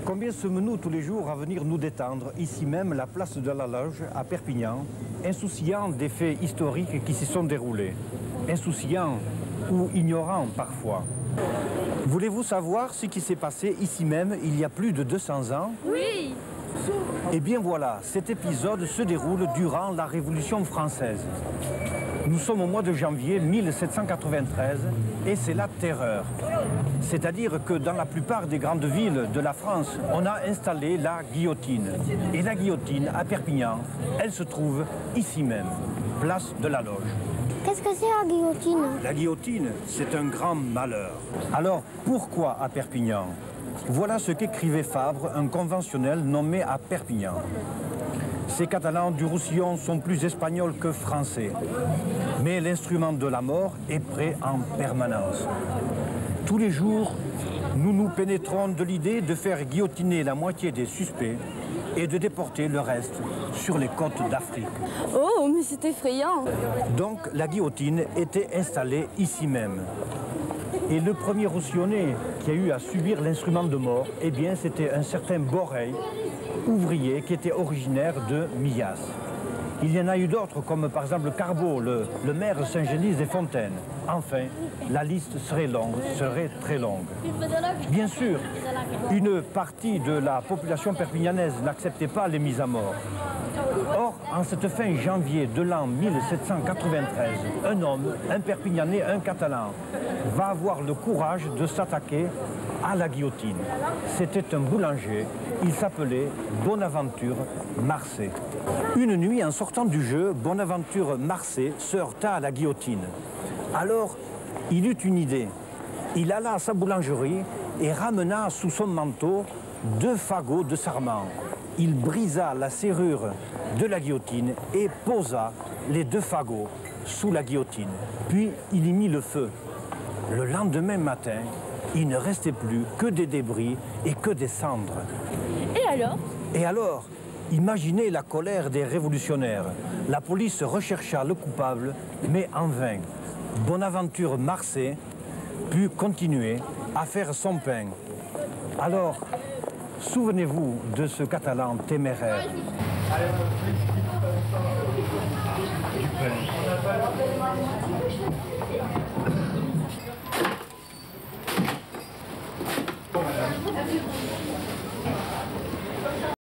Combien sommes-nous tous les jours à venir nous détendre, ici même, la place de la Loge, à Perpignan, insouciants des faits historiques qui s'y sont déroulés, insouciants ou ignorants parfois. Voulez-vous savoir ce qui s'est passé ici même il y a plus de 200 ans? Oui! Eh bien voilà, cet épisode se déroule durant la Révolution française. Nous sommes au mois de janvier 1793 et c'est la terreur. C'est-à-dire que dans la plupart des grandes villes de la France, on a installé la guillotine. Et la guillotine, à Perpignan, elle se trouve ici même, place de la Loge. Qu'est-ce que c'est la guillotine? La guillotine, c'est un grand malheur. Alors, pourquoi à Perpignan? Voilà ce qu'écrivait Fabre, un conventionnel nommé à Perpignan. Ces Catalans du Roussillon sont plus espagnols que français. Mais l'instrument de la mort est prêt en permanence. Tous les jours, nous nous pénétrons de l'idée de faire guillotiner la moitié des suspects et de déporter le reste sur les côtes d'Afrique. Oh, mais c'est effrayant! Donc la guillotine était installée ici même. Et le premier Roussillonnais qui a eu à subir l'instrument de mort, eh bien c'était un certain Boreil, ouvrier qui était originaire de Millas. Il y en a eu d'autres, comme par exemple Carbeau, le maire de Saint-Genis-des-Fontaines. Enfin, la liste serait longue, serait très longue. Bien sûr, une partie de la population perpignanaise n'acceptait pas les mises à mort. Or, en cette fin janvier de l'an 1793, un homme, un Perpignanais, un Catalan, va avoir le courage de s'attaquer à la guillotine. C'était un boulanger, il s'appelait Bonaventure Marsay. Une nuit, en sortant du jeu, Bonaventure Marsay se heurta à la guillotine. Alors, il eut une idée. Il alla à sa boulangerie et ramena sous son manteau 2 fagots de sarment. Il brisa la serrure de la guillotine et posa les 2 fagots sous la guillotine. Puis il y mit le feu. Le lendemain matin, il ne restait plus que des débris et que des cendres. Et alors, imaginez la colère des révolutionnaires. La police rechercha le coupable, mais en vain. Bonaventure Marsay put continuer à faire son pain. Alors, souvenez-vous de ce Catalan téméraire. Du pain.